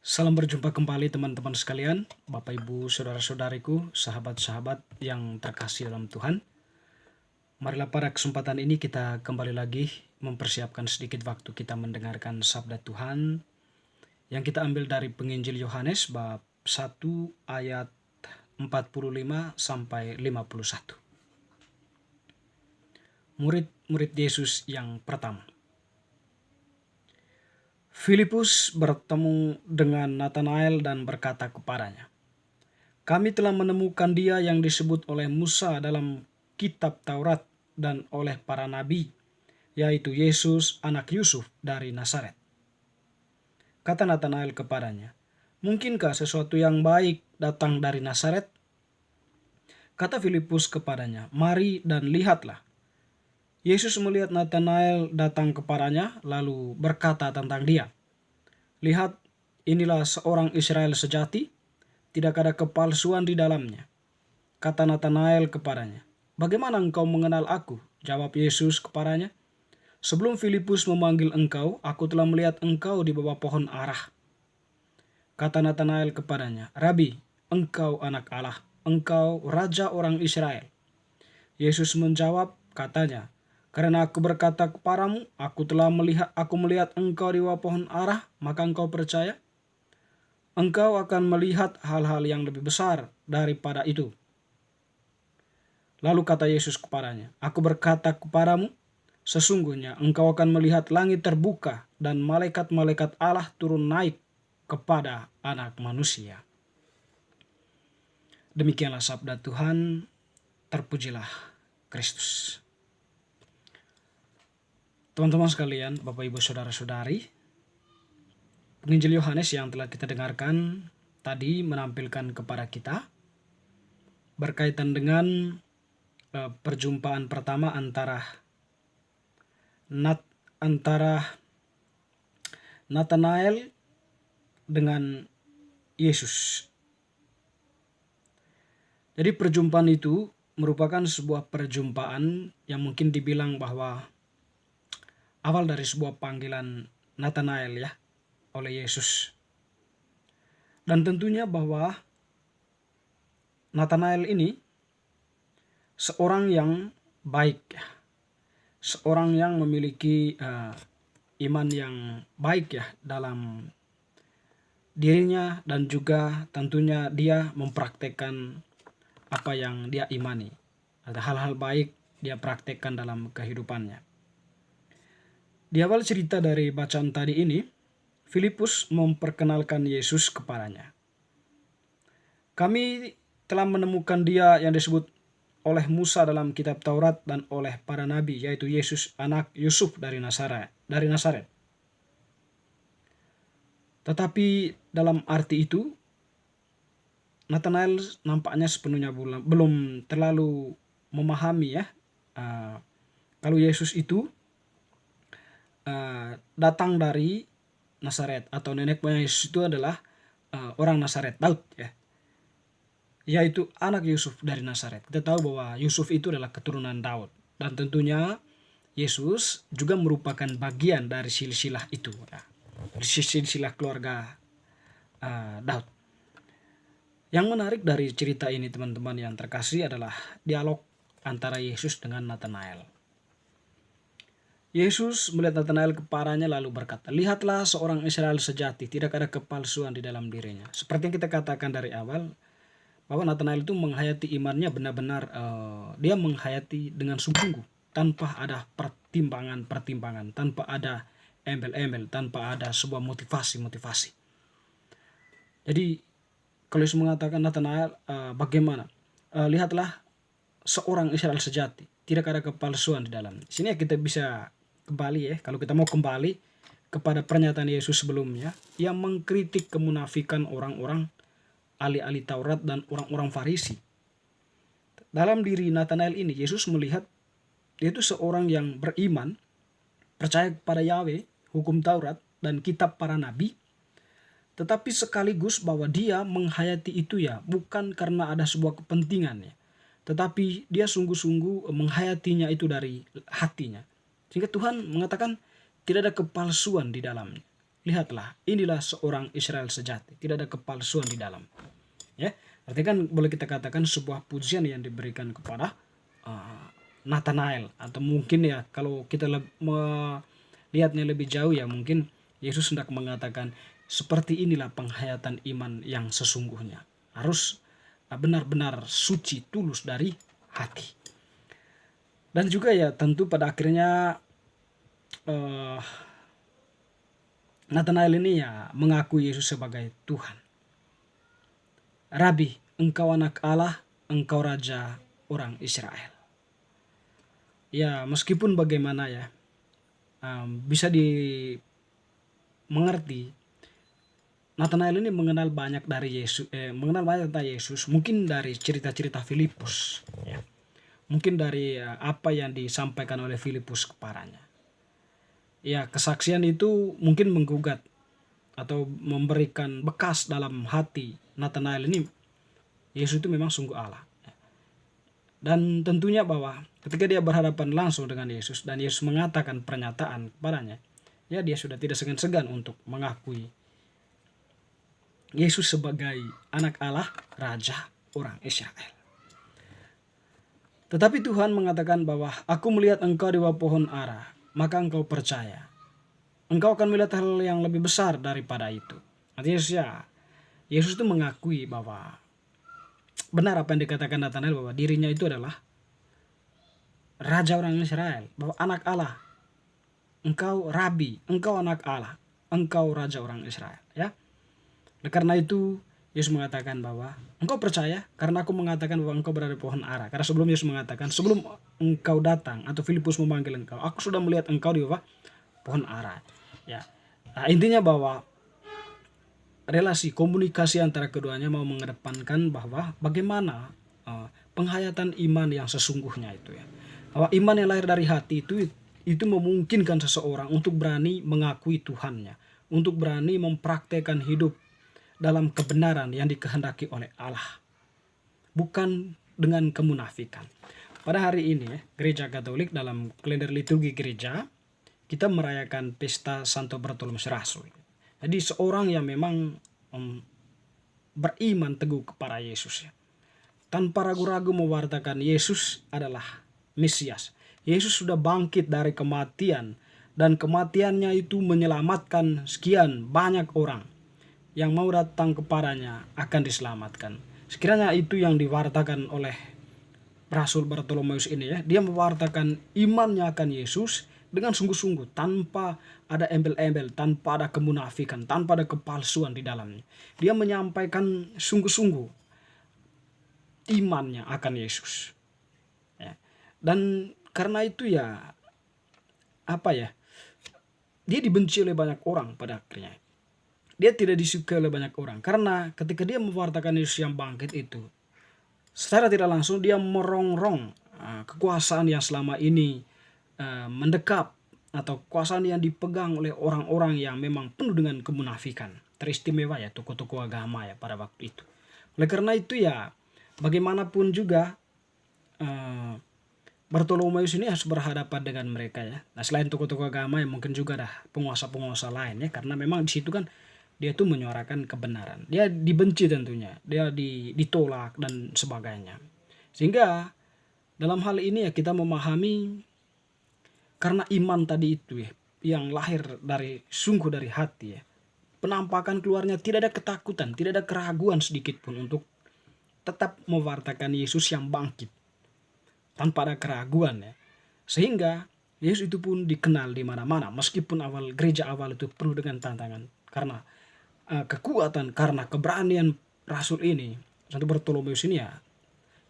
Salam berjumpa kembali teman-teman sekalian, Bapak Ibu, saudara-saudariku, sahabat-sahabat yang terkasih dalam Tuhan. Marilah pada kesempatan ini kita kembali lagi mempersiapkan sedikit waktu kita mendengarkan sabda Tuhan yang kita ambil dari penginjil Yohanes bab 1 ayat 45 sampai 51. Murid-murid Yesus yang pertama. Filipus bertemu dengan Nathanael dan berkata kepadanya, "Kami telah menemukan dia yang disebut oleh Musa dalam kitab Taurat dan oleh para nabi, yaitu Yesus anak Yusuf dari Nazaret." Kata Nathanael kepadanya, "Mungkinkah sesuatu yang baik datang dari Nazaret?" Kata Filipus kepadanya, "Mari dan lihatlah." Yesus melihat Nathanael datang kepadanya, lalu berkata tentang dia, "Lihat, inilah seorang Israel sejati, tidak ada kepalsuan di dalamnya." Kata Nathanael kepadanya, "Bagaimana engkau mengenal aku?" Jawab Yesus kepadanya, "Sebelum Filipus memanggil engkau, aku telah melihat engkau di bawah pohon arah." Kata Nathanael kepadanya, "Rabi, engkau anak Allah, engkau raja orang Israel." Yesus menjawab, katanya, "Karena aku berkata kepadamu, aku melihat engkau di bawah pohon arah, maka engkau percaya? Engkau akan melihat hal-hal yang lebih besar daripada itu." Lalu kata Yesus kepadanya, "Aku berkata kepadamu, sesungguhnya engkau akan melihat langit terbuka dan malaikat-malaikat Allah turun naik kepada Anak Manusia." Demikianlah sabda Tuhan, terpujilah Kristus. Teman-teman sekalian, Bapak Ibu Saudara-saudari, penginjil Yohanes yang telah kita dengarkan tadi menampilkan kepada kita berkaitan dengan perjumpaan pertama antara Nathanael dengan Yesus. Jadi perjumpaan itu merupakan sebuah perjumpaan yang mungkin dibilang bahwa awal dari sebuah panggilan Nathanael ya oleh Yesus. Dan tentunya bahwa Nathanael ini seorang yang baik ya. Seorang yang memiliki iman yang baik ya dalam dirinya, dan juga tentunya dia mempraktekkan apa yang dia imani. Ada hal-hal baik dia praktekkan dalam kehidupannya. Di awal cerita dari bacaan tadi ini, Filipus memperkenalkan Yesus kepadanya. "Kami telah menemukan dia yang disebut oleh Musa dalam kitab Taurat dan oleh para nabi, yaitu Yesus anak Yusuf dari Nazaret." Tetapi dalam arti itu, Nathanael nampaknya sepenuhnya belum terlalu memahami ya kalau Yesus itu datang dari Nazaret, atau nenek moyang Yesus itu adalah orang Nazaret, Daud ya, yaitu anak Yusuf dari Nazaret. Kita tahu bahwa Yusuf itu adalah keturunan Daud, dan tentunya Yesus juga merupakan bagian dari silsilah itu ya, silsilah keluarga Daud. Yang menarik dari cerita ini teman-teman yang terkasih adalah dialog antara Yesus dengan Nathanael. Yesus melihat Nathanael kepadanya lalu berkata, "Lihatlah seorang Israel sejati, tidak ada kepalsuan di dalam dirinya." Seperti yang kita katakan dari awal, bahwa Nathanael itu menghayati imannya benar-benar, dia menghayati dengan sungguh-sungguh, tanpa ada pertimbangan-pertimbangan, tanpa ada embel-embel, tanpa ada sebuah motivasi-motivasi. Jadi kalau Yesus mengatakan Nathanael, bagaimana? Lihatlah seorang Israel sejati, tidak ada kepalsuan di dalam. Sini ya kita bisa kembali ya, kalau kita mau kembali kepada pernyataan Yesus sebelumnya yang mengkritik kemunafikan orang-orang ahli-ahli Taurat dan orang-orang Farisi. Dalam diri Nathanael ini, Yesus melihat dia itu seorang yang beriman, percaya kepada Yahweh, hukum Taurat, dan kitab para nabi, tetapi sekaligus bahwa dia menghayati itu ya bukan karena ada sebuah kepentingan ya, tetapi dia sungguh-sungguh menghayatinya itu dari hatinya. Sehingga Tuhan mengatakan tidak ada kepalsuan di dalamnya. lihatlah, inilah seorang Israel sejati, tidak ada kepalsuan di dalam. Ya, artinya kan boleh kita katakan sebuah pujian yang diberikan kepada Nathanael, atau mungkin ya kalau kita melihatnya lebih jauh ya, mungkin Yesus hendak mengatakan seperti inilah penghayatan iman yang sesungguhnya, harus benar-benar suci tulus dari hati. Dan juga ya tentu pada akhirnya eh, Nathanael ini ya mengaku Yesus sebagai Tuhan. Rabi, engkau anak Allah, engkau raja orang Israel. Ya meskipun bagaimana ya, bisa dimengerti Nathanael ini mengenal banyak dari Yesus, mengenal banyak tentang Yesus, mungkin dari cerita-cerita Filipus, ya. Mungkin dari apa yang disampaikan oleh Filipus kepadanya. Ya, kesaksian itu mungkin menggugat atau memberikan bekas dalam hati Nathanael ini, Yesus itu memang sungguh Allah. Dan tentunya bahwa ketika dia berhadapan langsung dengan Yesus dan Yesus mengatakan pernyataan kepadanya, ya dia sudah tidak segan-segan untuk mengakui Yesus sebagai anak Allah, raja orang Israel. Tetapi Tuhan mengatakan bahwa aku melihat engkau di bawah pohon ara, maka engkau percaya. Engkau akan melihat hal yang lebih besar daripada itu. Artinya ya, Yesus itu mengakui bahwa benar apa yang dikatakan Nathanael, bahwa dirinya itu adalah raja orang Israel, bahwa anak Allah. Engkau rabi, engkau anak Allah, engkau raja orang Israel, ya. Oleh karena itu Yesus mengatakan bahwa engkau percaya karena aku mengatakan bahwa engkau berada di pohon ara. Karena sebelum Yesus mengatakan, sebelum engkau datang atau Filipus memanggil engkau, aku sudah melihat engkau di bawah pohon ara. Ya, nah, intinya bahwa relasi komunikasi antara keduanya mau mengedepankan bahwa bagaimana penghayatan iman yang sesungguhnya itu ya. Bahwa iman yang lahir dari hati itu memungkinkan seseorang untuk berani mengakui Tuhannya, untuk berani mempraktekkan hidup dalam kebenaran yang dikehendaki oleh Allah, bukan dengan kemunafikan. Pada hari ini ya, Gereja Katolik dalam kalender liturgi gereja, kita merayakan pesta Santo Bartolomeus Rasul. Jadi seorang yang memang beriman teguh kepada Yesus ya, tanpa ragu-ragu mewartakan Yesus adalah Mesias. Yesus sudah bangkit dari kematian, dan kematiannya itu menyelamatkan sekian banyak orang yang mau datang kepadanya akan diselamatkan. Sekiranya itu yang diwartakan oleh Rasul Bartolomeus ini ya. Dia mewartakan imannya akan Yesus dengan sungguh-sungguh, tanpa ada embel-embel, tanpa ada kemunafikan, tanpa ada kepalsuan di dalamnya. Dia menyampaikan sungguh-sungguh imannya akan Yesus. Ya. Dan karena itu ya, apa ya, dia dibenci oleh banyak orang pada akhirnya. Dia tidak disukai oleh banyak orang karena ketika dia mewartakan Yesus yang bangkit itu, secara tidak langsung dia merongrong kekuasaan yang selama ini mendekap, atau kekuasaan yang dipegang oleh orang-orang yang memang penuh dengan kemunafikan. Teristimewa ya tokoh-tokoh agama ya pada waktu itu. Oleh karena itu ya, bagaimanapun juga Bartolomeus ini harus berhadapan dengan mereka ya. Nah, selain tokoh-tokoh agama yang mungkin juga ada penguasa-penguasa lain ya, karena memang di situ kan dia tuh menyuarakan kebenaran. Dia dibenci tentunya, dia ditolak dan sebagainya. Sehingga dalam hal ini ya kita memahami, karena iman tadi itu ya, yang lahir dari sungguh dari hati ya, penampakan keluarnya tidak ada ketakutan, tidak ada keraguan sedikit pun untuk tetap mewartakan Yesus yang bangkit tanpa ada keraguan ya. Sehingga Yesus itu pun dikenal di mana-mana, meskipun gereja awal itu penuh dengan tantangan, karena kekuatan, karena keberanian Rasul ini, Santo Bartolomeus ini ya,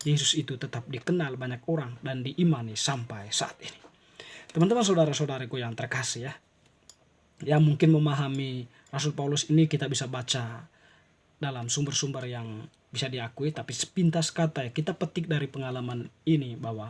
Yesus itu tetap dikenal banyak orang dan diimani sampai saat ini. Teman-teman saudara-saudariku yang terkasih ya, yang mungkin memahami Rasul Paulus ini kita bisa baca dalam sumber-sumber yang bisa diakui, tapi sepintas kata ya, kita petik dari pengalaman ini bahwa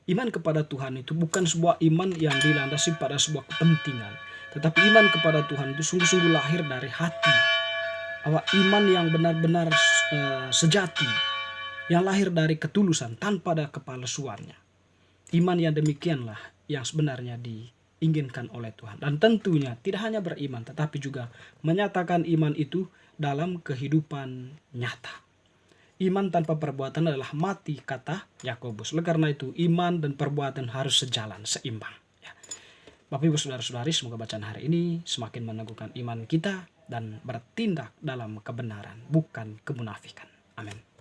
iman kepada Tuhan itu bukan sebuah iman yang dilandasi pada sebuah kepentingan, tetapi iman kepada Tuhan itu sungguh-sungguh lahir dari hati. Bahwa iman yang benar-benar sejati, yang lahir dari ketulusan tanpa ada kepalsuannya. Iman yang demikianlah yang sebenarnya diinginkan oleh Tuhan. Dan tentunya tidak hanya beriman, tetapi juga menyatakan iman itu dalam kehidupan nyata. Iman tanpa perbuatan adalah mati, kata Yakobus. Oleh karena itu, iman dan perbuatan harus sejalan, seimbang. Ya. Bapak Ibu Saudara-saudari, semoga bacaan hari ini semakin meneguhkan iman kita dan bertindak dalam kebenaran, bukan kemunafikan. Amin.